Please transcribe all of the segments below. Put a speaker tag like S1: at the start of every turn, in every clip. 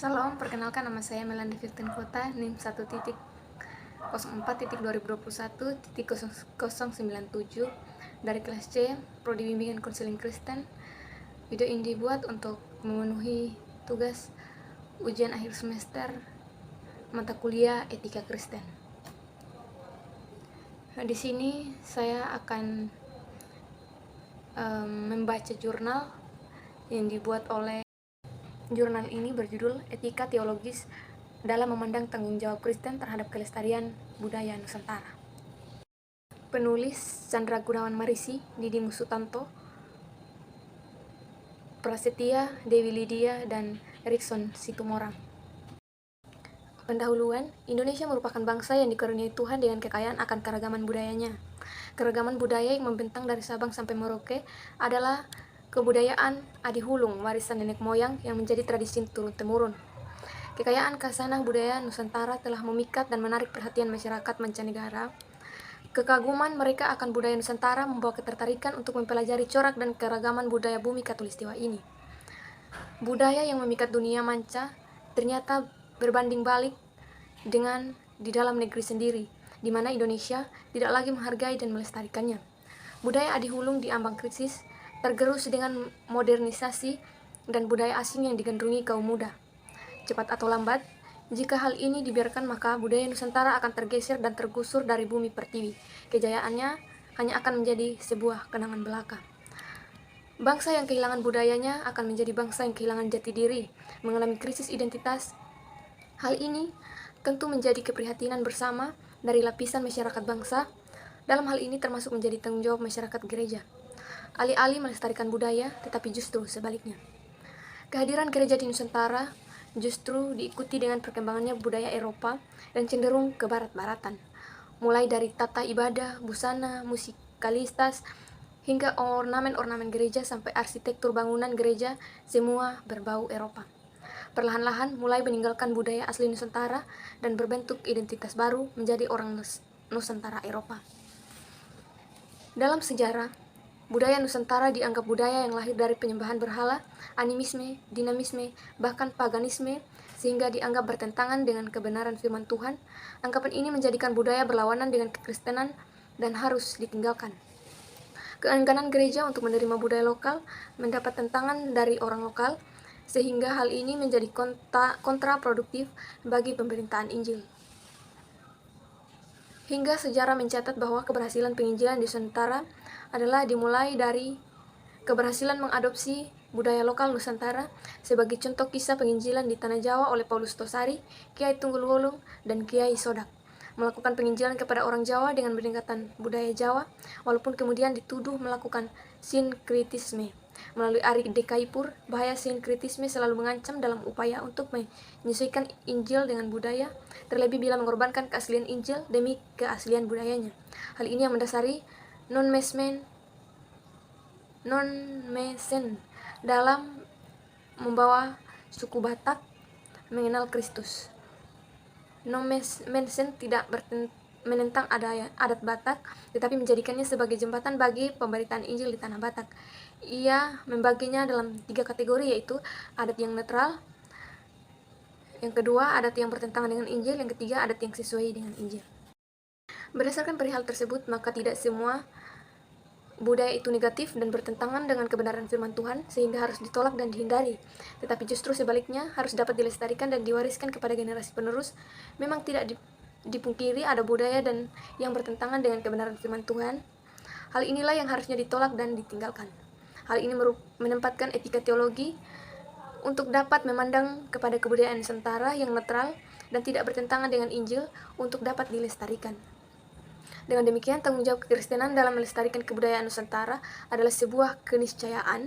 S1: Salam, perkenalkan nama saya Melanie Firtin Kota, NIM 1.04.2021.0097 dari kelas C, Prodi Bimbingan Konseling Kristen. Video ini dibuat untuk memenuhi tugas ujian akhir semester mata kuliah Etika Kristen. Di sini saya akan membaca jurnal yang dibuat oleh jurnal ini berjudul Etika Teologis dalam Memandang Tanggung Jawab Kristen Terhadap Kelestarian Budaya Nusantara. Penulis Chandra Gunawan Marisi, Didimus Sutanto, Prasetya Dewi Lydia, dan Erikson Situmorang. Pendahuluan, Indonesia merupakan bangsa yang dikaruniai Tuhan dengan kekayaan akan keragaman budayanya. Keragaman budaya yang membentang dari Sabang sampai Merauke adalah kebudayaan Adihulung, warisan nenek moyang yang menjadi tradisi turun-temurun. Kekayaan khasanah budaya Nusantara telah memikat dan menarik perhatian masyarakat mancanegara. Kekaguman mereka akan budaya Nusantara membawa ketertarikan untuk mempelajari corak dan keragaman budaya bumi Katulistiwa ini. Budaya yang memikat dunia manca ternyata berbanding balik dengan di dalam negeri sendiri, di mana Indonesia tidak lagi menghargai dan melestarikannya. Budaya Adihulung diambang krisis, tergerus dengan modernisasi dan budaya asing yang digandrungi kaum muda. Cepat atau lambat, jika hal ini dibiarkan maka budaya Nusantara akan tergeser dan tergusur dari bumi pertiwi. Kejayaannya hanya akan menjadi sebuah kenangan belaka. Bangsa yang kehilangan budayanya akan menjadi bangsa yang kehilangan jati diri, mengalami krisis identitas. Hal ini tentu menjadi keprihatinan bersama dari lapisan masyarakat bangsa. Dalam hal ini termasuk menjadi tanggung jawab masyarakat gereja. Alih-alih melestarikan budaya, tetapi justru sebaliknya. Kehadiran gereja di Nusantara justru diikuti dengan perkembangannya budaya Eropa dan cenderung ke barat-baratan. Mulai dari tata ibadah, busana, musikalitas, hingga ornamen-ornamen gereja sampai arsitektur bangunan gereja, semua berbau Eropa. Perlahan-lahan mulai meninggalkan budaya asli Nusantara dan berbentuk identitas baru menjadi orang Nusantara Eropa. Dalam sejarah, budaya Nusantara dianggap budaya yang lahir dari penyembahan berhala, animisme, dinamisme, bahkan paganisme, sehingga dianggap bertentangan dengan kebenaran firman Tuhan. Anggapan ini menjadikan budaya berlawanan dengan kekristenan dan harus ditinggalkan. Keengganan gereja untuk menerima budaya lokal mendapat tentangan dari orang lokal, sehingga hal ini menjadi kontraproduktif bagi pemberitaan Injil. Hingga sejarah mencatat bahwa keberhasilan penginjilan di Nusantara adalah dimulai dari keberhasilan mengadopsi budaya lokal Nusantara sebagai contoh kisah penginjilan di Tanah Jawa oleh Paulus Tosari, Kiai Tunggul Wulung, dan Kiai Sodak. Melakukan penginjilan kepada orang Jawa dengan pendekatan budaya Jawa, walaupun kemudian dituduh melakukan sinkritisme. Melalui Ari Dekaipur, bahaya sinkritisme selalu mengancam dalam upaya untuk menyesuaikan Injil dengan budaya, terlebih bila mengorbankan keaslian Injil demi keaslian budayanya. Hal ini yang mendasari non-mesen dalam membawa suku Batak mengenal Kristus. Non-mesen tidak menentang adat Batak, tetapi menjadikannya sebagai jembatan bagi pemberitaan Injil di tanah Batak. Ia membaginya dalam 3 kategori, yaitu adat yang netral, yang kedua adat yang bertentangan dengan Injil, yang ketiga adat yang sesuai dengan Injil. Berdasarkan perihal tersebut, maka tidak semua budaya itu negatif dan bertentangan dengan kebenaran firman Tuhan sehingga harus ditolak dan dihindari, tetapi justru sebaliknya harus dapat dilestarikan dan diwariskan kepada generasi penerus. Memang tidak dipungkiri ada budaya dan yang bertentangan dengan kebenaran firman Tuhan. Hal inilah yang harusnya ditolak dan ditinggalkan. Hal ini menempatkan etika teologi untuk dapat memandang kepada kebudayaan Nusantara yang netral dan tidak bertentangan dengan Injil untuk dapat dilestarikan. Dengan demikian, tanggung jawab kekristenan dalam melestarikan kebudayaan Nusantara adalah sebuah keniscayaan.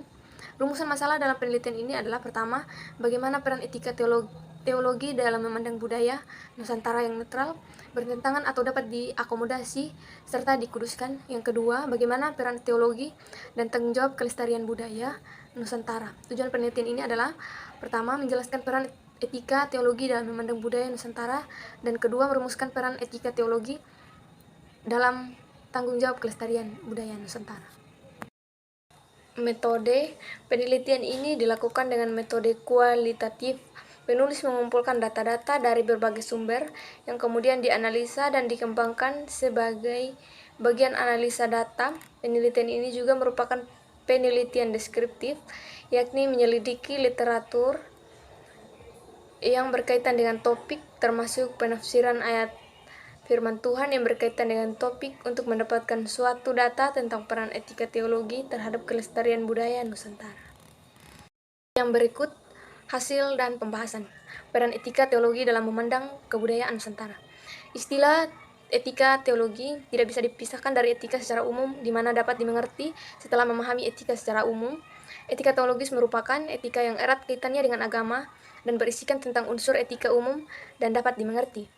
S1: Rumusan masalah dalam penelitian ini adalah: pertama, bagaimana peran etika teologi dalam memandang budaya Nusantara yang netral, bertentangan atau dapat diakomodasi serta dikuduskan. Yang kedua, bagaimana peran teologi dan tanggung jawab kelestarian budaya Nusantara. Tujuan penelitian ini adalah: pertama, menjelaskan peran etika teologi dalam memandang budaya Nusantara, dan kedua, merumuskan peran etika teologi dalam tanggung jawab kelestarian budaya Nusantara. Metode penelitian ini dilakukan dengan metode kualitatif Penulis mengumpulkan data-data dari berbagai sumber yang kemudian dianalisa dan dikembangkan sebagai bagian analisa data. Penelitian ini juga merupakan penelitian deskriptif, yakni menyelidiki literatur yang berkaitan dengan topik, termasuk penafsiran ayat firman Tuhan yang berkaitan dengan topik untuk mendapatkan suatu data tentang peran etika teologi terhadap kelestarian budaya Nusantara. Yang berikut hasil dan pembahasan peran etika teologi dalam memandang kebudayaan Nusantara. Istilah etika teologi tidak bisa dipisahkan dari etika secara umum, di mana dapat dimengerti setelah memahami etika secara umum. Etika teologis merupakan etika yang erat kaitannya dengan agama dan berisikan tentang unsur etika umum dan dapat dimengerti.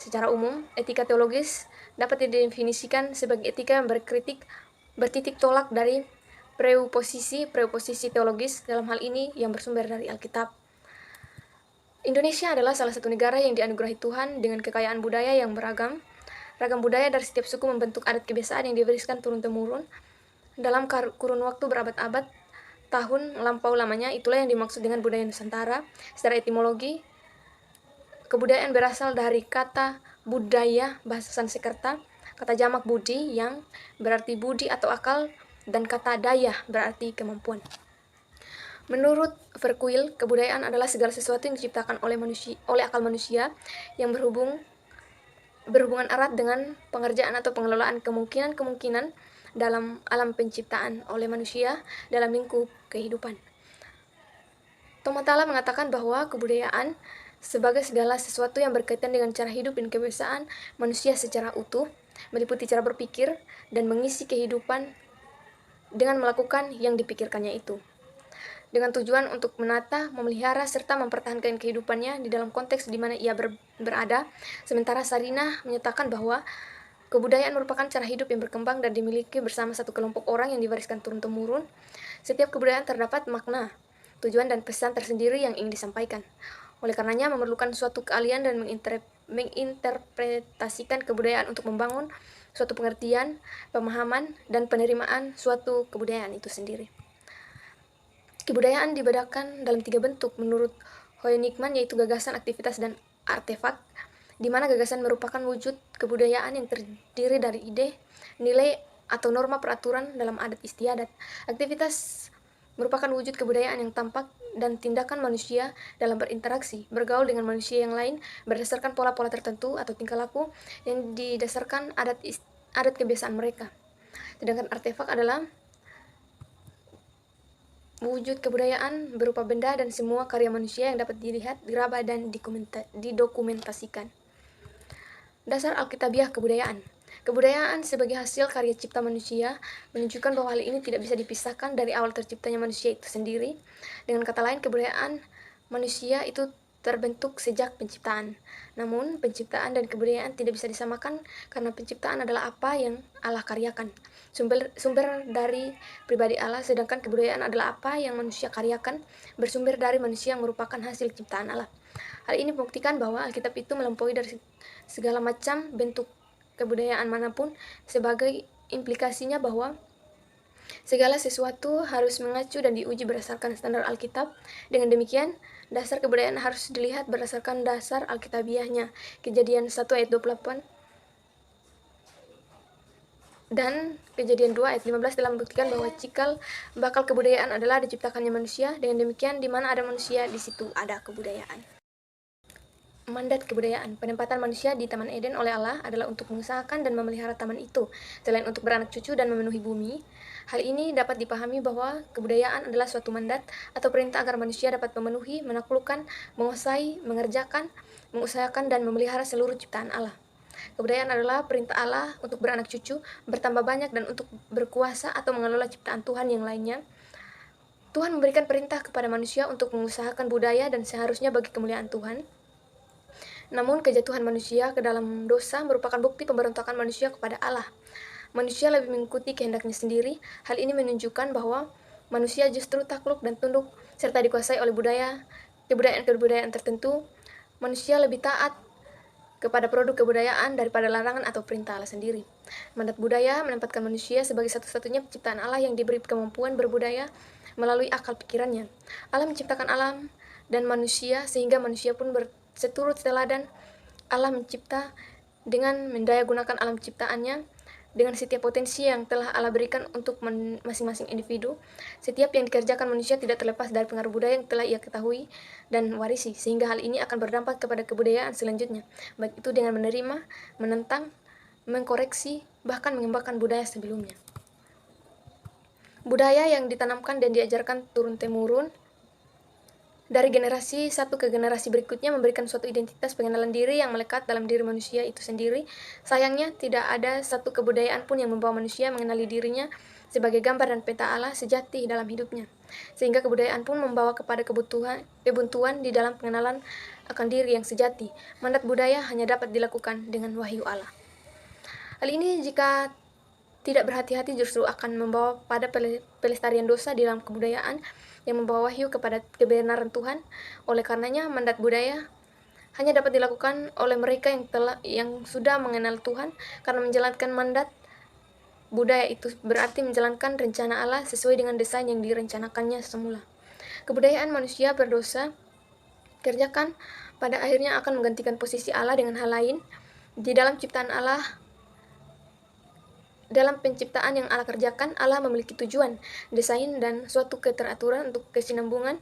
S1: Secara umum, etika teologis dapat didefinisikan sebagai etika yang bertitik tolak dari preoposisi teologis, dalam hal ini yang bersumber dari Alkitab. Indonesia adalah salah satu negara yang dianugerahi Tuhan dengan kekayaan budaya yang beragam. Ragam budaya dari setiap suku membentuk adat kebiasaan yang diwariskan turun-temurun dalam kurun waktu berabad-abad tahun lampau lamanya. Itulah yang dimaksud dengan budaya Nusantara. Secara etimologi, kebudayaan berasal dari kata budaya bahasa Sanskerta, kata jamak budi yang berarti budi atau akal, dan kata daya berarti kemampuan. Menurut Verkuil, kebudayaan adalah segala sesuatu yang diciptakan oleh akal manusia yang berhubungan erat dengan pengerjaan atau pengelolaan kemungkinan-kemungkinan dalam alam penciptaan oleh manusia dalam lingkup kehidupan. Tomatala mengatakan bahwa kebudayaan sebagai segala sesuatu yang berkaitan dengan cara hidup dan kebiasaan manusia secara utuh, meliputi cara berpikir dan mengisi kehidupan dengan melakukan yang dipikirkannya itu, dengan tujuan untuk menata, memelihara, serta mempertahankan kehidupannya di dalam konteks di mana ia berada. Sementara Sarinah menyatakan bahwa kebudayaan merupakan cara hidup yang berkembang dan dimiliki bersama satu kelompok orang yang diwariskan turun-temurun. Setiap kebudayaan terdapat makna, tujuan, dan pesan tersendiri yang ingin disampaikan. Oleh karenanya, memerlukan suatu keahlian dan menginterpretasikan kebudayaan untuk membangun suatu pengertian, pemahaman, dan penerimaan suatu kebudayaan itu sendiri. Kebudayaan dibedakan dalam 3 bentuk menurut Hoynikman, yaitu gagasan, aktivitas, dan artefak, di mana gagasan merupakan wujud kebudayaan yang terdiri dari ide, nilai, atau norma peraturan dalam adat istiadat. Aktivitas merupakan wujud kebudayaan yang tampak dan tindakan manusia dalam berinteraksi, bergaul dengan manusia yang lain berdasarkan pola-pola tertentu atau tingkah laku yang didasarkan adat kebiasaan mereka. Sedangkan artefak adalah wujud kebudayaan berupa benda dan semua karya manusia yang dapat dilihat, diraba, dan didokumentasikan. Dasar Alkitabiah kebudayaan. Kebudayaan sebagai hasil karya cipta manusia menunjukkan bahwa hal ini tidak bisa dipisahkan dari awal terciptanya manusia itu sendiri. Dengan kata lain, kebudayaan manusia itu terbentuk sejak penciptaan. Namun, penciptaan dan kebudayaan tidak bisa disamakan karena penciptaan adalah apa yang Allah karyakan, sumber dari pribadi Allah, sedangkan kebudayaan adalah apa yang manusia karyakan, bersumber dari manusia yang merupakan hasil ciptaan Allah. Hal ini membuktikan bahwa Alkitab itu melampaui dari segala macam bentuk kebudayaan manapun, sebagai implikasinya bahwa segala sesuatu harus mengacu dan diuji berdasarkan standar Alkitab. Dengan demikian, dasar kebudayaan harus dilihat berdasarkan dasar Alkitabiahnya. Kejadian 1 ayat 28 dan Kejadian 2 ayat 15 telah membuktikan bahwa cikal bakal kebudayaan adalah diciptakannya manusia. Dengan demikian, di mana ada manusia, di situ ada kebudayaan. Mandat kebudayaan. Penempatan manusia di Taman Eden oleh Allah adalah untuk mengusahakan dan memelihara taman itu, selain untuk beranak cucu dan memenuhi bumi. Hal ini dapat dipahami bahwa kebudayaan adalah suatu mandat atau perintah agar manusia dapat memenuhi, menaklukkan, menguasai, mengerjakan, mengusahakan, dan memelihara seluruh ciptaan Allah. Kebudayaan adalah perintah Allah untuk beranak cucu, bertambah banyak, dan untuk berkuasa atau mengelola ciptaan Tuhan yang lainnya. Tuhan memberikan perintah kepada manusia untuk mengusahakan budaya dan seharusnya bagi kemuliaan Tuhan. Namun, kejatuhan manusia ke dalam dosa merupakan bukti pemberontakan manusia kepada Allah. Manusia lebih mengikuti kehendaknya sendiri. Hal ini menunjukkan bahwa manusia justru takluk dan tunduk serta dikuasai oleh kebudayaan tertentu. Manusia lebih taat kepada produk kebudayaan daripada larangan atau perintah Allah sendiri. Mandat budaya menempatkan manusia sebagai satu-satunya penciptaan Allah yang diberi kemampuan berbudaya melalui akal pikirannya. Allah menciptakan alam dan manusia, sehingga manusia pun seturut teladan Allah mencipta dengan mendaya gunakan alam ciptaannya dengan setiap potensi yang telah Allah berikan untuk masing-masing individu. Setiap yang dikerjakan manusia tidak terlepas dari pengaruh budaya yang telah ia ketahui dan warisi, sehingga hal ini akan berdampak kepada kebudayaan selanjutnya, baik itu dengan menerima, menentang, mengkoreksi, bahkan mengembangkan budaya sebelumnya. Budaya yang ditanamkan dan diajarkan turun-temurun dari generasi satu ke generasi berikutnya memberikan suatu identitas pengenalan diri yang melekat dalam diri manusia itu sendiri. Sayangnya, tidak ada satu kebudayaan pun yang membawa manusia mengenali dirinya sebagai gambar dan peta Allah sejati dalam hidupnya. Sehingga kebudayaan pun membawa kepada kebuntuan di dalam pengenalan akan diri yang sejati. Mandat budaya hanya dapat dilakukan dengan wahyu Allah. Hal ini jika tidak berhati-hati justru akan membawa pada pelestarian dosa di dalam kebudayaan yang membawa wahyu kepada kebenaran Tuhan. Oleh karenanya, mandat budaya hanya dapat dilakukan oleh mereka yang sudah mengenal Tuhan, karena menjalankan mandat budaya itu berarti menjalankan rencana Allah sesuai dengan desain yang direncanakannya semula. Kebudayaan manusia berdosa kerjakan pada akhirnya akan menggantikan posisi Allah dengan hal lain. Di dalam ciptaan Allah, dalam penciptaan yang Allah kerjakan, Allah memiliki tujuan, desain, dan suatu keteraturan untuk kesinambungan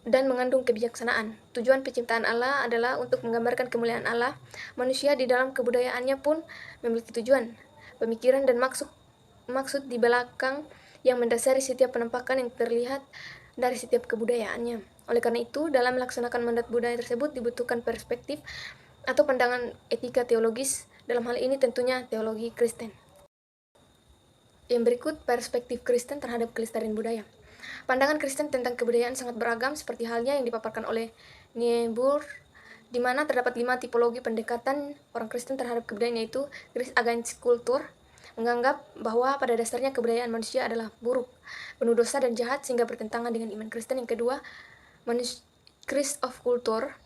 S1: dan mengandung kebijaksanaan. Tujuan penciptaan Allah adalah untuk menggambarkan kemuliaan Allah. Manusia di dalam kebudayaannya pun memiliki tujuan, pemikiran, dan maksud di belakang yang mendasari setiap penampakan yang terlihat dari setiap kebudayaannya. Oleh karena itu, dalam melaksanakan mandat budaya tersebut dibutuhkan perspektif atau pandangan etika teologis. Dalam hal ini tentunya teologi Kristen. Yang berikut perspektif Kristen terhadap kelestarian budaya. Pandangan Kristen tentang kebudayaan sangat beragam, seperti halnya yang dipaparkan oleh Niebuhr, di mana terdapat 5 tipologi pendekatan orang Kristen terhadap kebudayaan, yaitu Christ against culture, menganggap bahwa pada dasarnya kebudayaan manusia adalah buruk, penuh dosa dan jahat sehingga bertentangan dengan iman Kristen. Yang kedua, Christ of culture,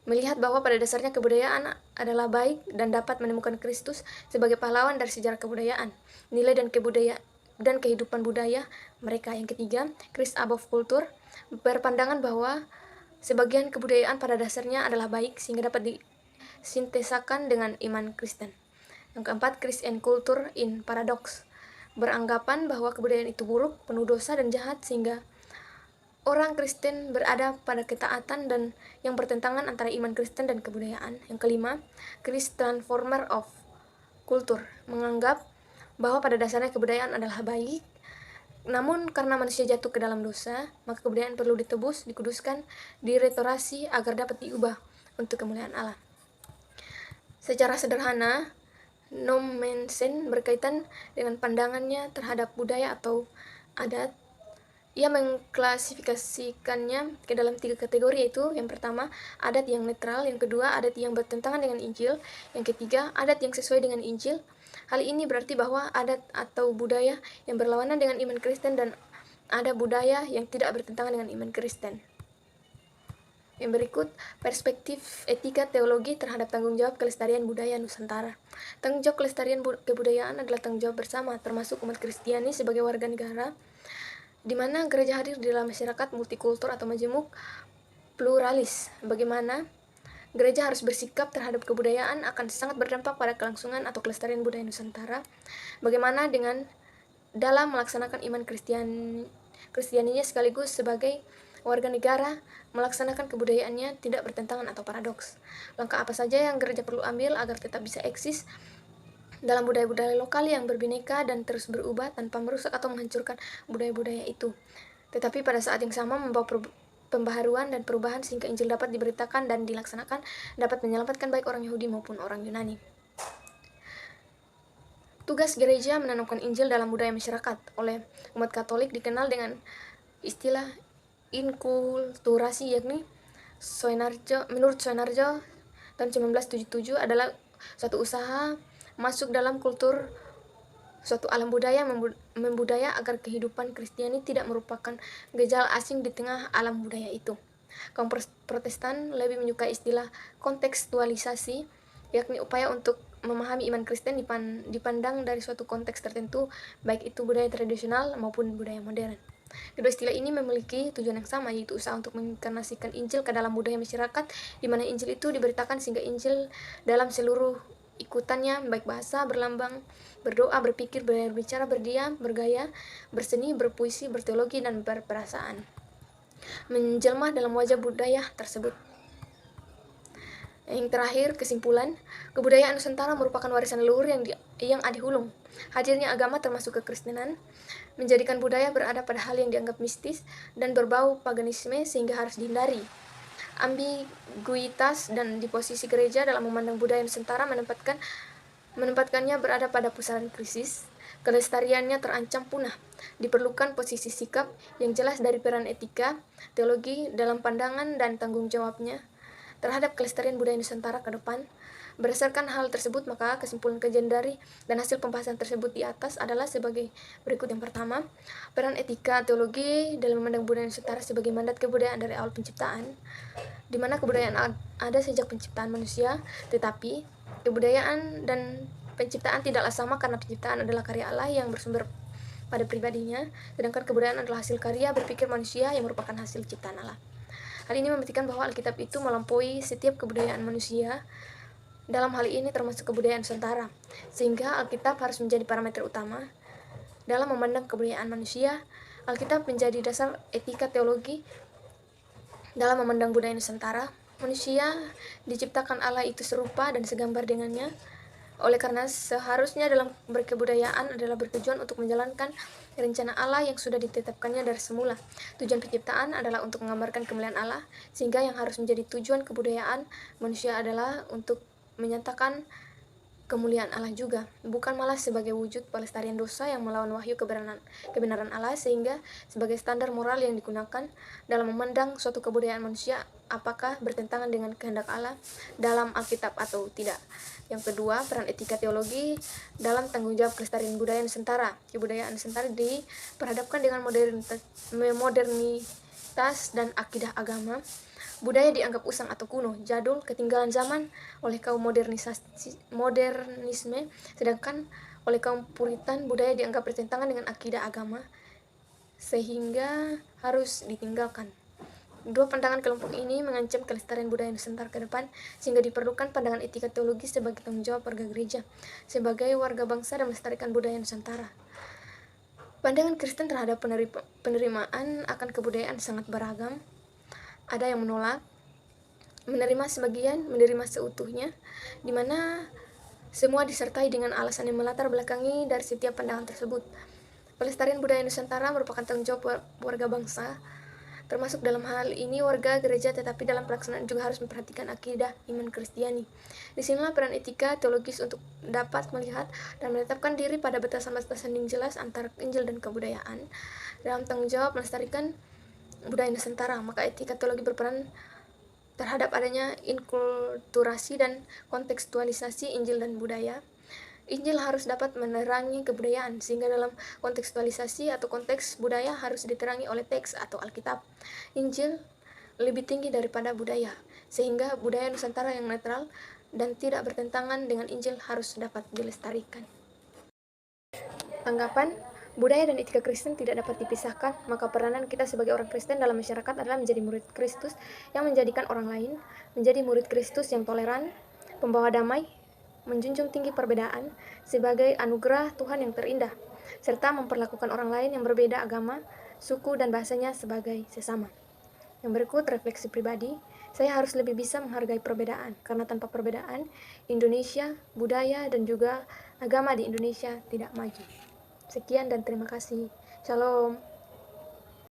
S1: melihat bahwa pada dasarnya kebudayaan adalah baik dan dapat menemukan Kristus sebagai pahlawan dari sejarah kebudayaan, nilai dan kehidupan budaya mereka. Yang ketiga, Christ above culture, berpandangan bahwa sebagian kebudayaan pada dasarnya adalah baik sehingga dapat disintesakan dengan iman Kristen. Yang keempat, Christ and culture in paradox, beranggapan bahwa kebudayaan itu buruk, penuh dosa dan jahat sehingga orang Kristen berada pada ketaatan dan yang bertentangan antara iman Kristen dan kebudayaan. Yang kelima, Christ transformer of culture, menganggap bahwa pada dasarnya kebudayaan adalah baik, namun karena manusia jatuh ke dalam dosa, maka kebudayaan perlu ditebus, dikuduskan, direstorasi agar dapat diubah untuk kemuliaan Allah. Secara sederhana, Nommensen berkaitan dengan pandangannya terhadap budaya atau adat. Ia mengklasifikasikannya ke dalam 3 kategori, yaitu yang pertama, adat yang netral, yang kedua, adat yang bertentangan dengan Injil, yang ketiga, adat yang sesuai dengan Injil. Hal ini berarti bahwa adat atau budaya yang berlawanan dengan iman Kristen dan ada budaya yang tidak bertentangan dengan iman Kristen. Yang berikut, perspektif etika teologi terhadap tanggung jawab kelestarian budaya Nusantara. Tanggung jawab kelestarian kebudayaan adalah tanggung jawab bersama, termasuk umat Kristiani sebagai warga negara, di mana gereja hadir di dalam masyarakat multikultur atau majemuk pluralis. Bagaimana gereja harus bersikap terhadap kebudayaan akan sangat berdampak pada kelangsungan atau kelestarian budaya Nusantara. Bagaimana dengan dalam melaksanakan iman Kristianinya sekaligus sebagai warga negara melaksanakan kebudayaannya tidak bertentangan atau paradoks. Langkah apa saja yang gereja perlu ambil agar tetap bisa eksis dalam budaya-budaya lokal yang berbineka dan terus berubah tanpa merusak atau menghancurkan budaya-budaya itu, tetapi pada saat yang sama membawa pembaharuan dan perubahan sehingga Injil dapat diberitakan dan dilaksanakan, dapat menyelamatkan baik orang Yahudi maupun orang Yunani. Tugas gereja menanamkan Injil dalam budaya masyarakat. Oleh umat Katolik dikenal dengan istilah inkulturasi, yakni menurut Soenarjo tahun 1977 adalah suatu usaha masuk dalam kultur suatu alam budaya membudaya agar kehidupan Kristiani tidak merupakan gejala asing di tengah alam budaya itu. Kaum Protestan lebih menyukai istilah kontekstualisasi, yakni upaya untuk memahami iman Kristen dipandang dari suatu konteks tertentu, baik itu budaya tradisional maupun budaya modern. Kedua istilah ini memiliki tujuan yang sama, yaitu usaha untuk menginkarnasikan Injil ke dalam budaya masyarakat, di mana Injil itu diberitakan sehingga Injil dalam seluruh ikutannya, baik bahasa, berlambang, berdoa, berpikir, berbicara, berdiam, bergaya, berseni, berpuisi, berteologi, dan berperasaan, menjelma dalam wajah budaya tersebut. Yang terakhir, kesimpulan, kebudayaan Nusantara merupakan warisan leluhur yang adihulung. Hadirnya agama termasuk kekristenan menjadikan budaya berada pada hal yang dianggap mistis dan berbau paganisme sehingga harus dihindari. Ambiguitas dan di posisi gereja dalam memandang budaya Nusantara menempatkannya berada pada pusaran krisis. Kelestariannya terancam punah. Diperlukan posisi sikap yang jelas dari peran etika, teologi dalam pandangan dan tanggung jawabnya terhadap kelestarian budaya Nusantara ke depan. Berdasarkan hal tersebut, maka kesimpulan kajian dari dan hasil pembahasan tersebut di atas adalah sebagai berikut. Yang pertama, peran etika teologi dalam memandang budaya Nusantara sebagai mandat kebudayaan dari awal penciptaan, di mana kebudayaan ada sejak penciptaan manusia, tetapi kebudayaan dan penciptaan tidaklah sama karena penciptaan adalah karya Allah yang bersumber pada pribadinya, sedangkan kebudayaan adalah hasil karya berpikir manusia yang merupakan hasil ciptaan Allah. Hal ini membuktikan bahwa Alkitab itu melampaui setiap kebudayaan manusia, dalam hal ini termasuk kebudayaan Nusantara, sehingga Alkitab harus menjadi parameter utama dalam memandang kebudayaan manusia. Alkitab menjadi dasar etika teologi dalam memandang budaya Nusantara. Manusia diciptakan Allah itu serupa dan segambar dengannya. Oleh karena seharusnya dalam berkebudayaan adalah bertujuan untuk menjalankan rencana Allah yang sudah ditetapkannya dari semula. Tujuan penciptaan adalah untuk menggambarkan kemuliaan Allah, sehingga yang harus menjadi tujuan kebudayaan manusia adalah untuk menyatakan kemuliaan Allah juga, bukan malah sebagai wujud pelestarian dosa yang melawan wahyu kebenaran Allah, sehingga sebagai standar moral yang digunakan dalam memandang suatu kebudayaan manusia apakah bertentangan dengan kehendak Allah dalam Alkitab atau tidak. Yang kedua, peran etika teologi dalam tanggung jawab kelestarian budaya Nusantara. Kebudayaan Nusantara diperhadapkan dengan modernitas dan akidah agama. Budaya dianggap usang atau kuno, jadul, ketinggalan zaman oleh kaum modernisme, sedangkan oleh kaum Puritan budaya dianggap bertentangan dengan akidah agama, sehingga harus ditinggalkan. Dua pandangan kelompok ini mengancam kelestarian budaya Nusantara ke depan, sehingga diperlukan pandangan etika teologi sebagai tanggung jawab warga gereja, sebagai warga bangsa dan melestarikan budaya Nusantara. Pandangan Kristen terhadap penerimaan akan kebudayaan sangat beragam. Ada yang menolak, menerima sebagian, menerima seutuhnya, di mana semua disertai dengan alasan yang melatar belakangi dari setiap pandangan tersebut. Pelestarian budaya Nusantara merupakan tanggung jawab warga bangsa, termasuk dalam hal ini warga gereja, tetapi dalam pelaksanaan juga harus memperhatikan akidah iman Kristiani. Disinilah peran etika teologis untuk dapat melihat dan menetapkan diri pada batasan-batasan yang jelas antara Injil dan kebudayaan dalam tanggung jawab melestarikan budaya Nusantara. Maka etika teologi berperan terhadap adanya inkulturasi dan kontekstualisasi Injil dan budaya. Injil harus dapat menerangi kebudayaan, sehingga dalam kontekstualisasi atau konteks budaya harus diterangi oleh teks atau Alkitab. Injil lebih tinggi daripada budaya, sehingga budaya Nusantara yang netral dan tidak bertentangan dengan Injil harus dapat dilestarikan. Tanggapan, budaya dan etika Kristen tidak dapat dipisahkan, maka peranan kita sebagai orang Kristen dalam masyarakat adalah menjadi murid Kristus yang menjadikan orang lain, menjadi murid Kristus yang toleran, pembawa damai, menjunjung tinggi perbedaan sebagai anugerah Tuhan yang terindah, serta memperlakukan orang lain yang berbeda agama, suku, dan bahasanya sebagai sesama. Yang berikut refleksi pribadi, saya harus lebih bisa menghargai perbedaan, karena tanpa perbedaan, Indonesia, budaya, dan juga agama di Indonesia tidak maju. Sekian dan terima kasih. Shalom.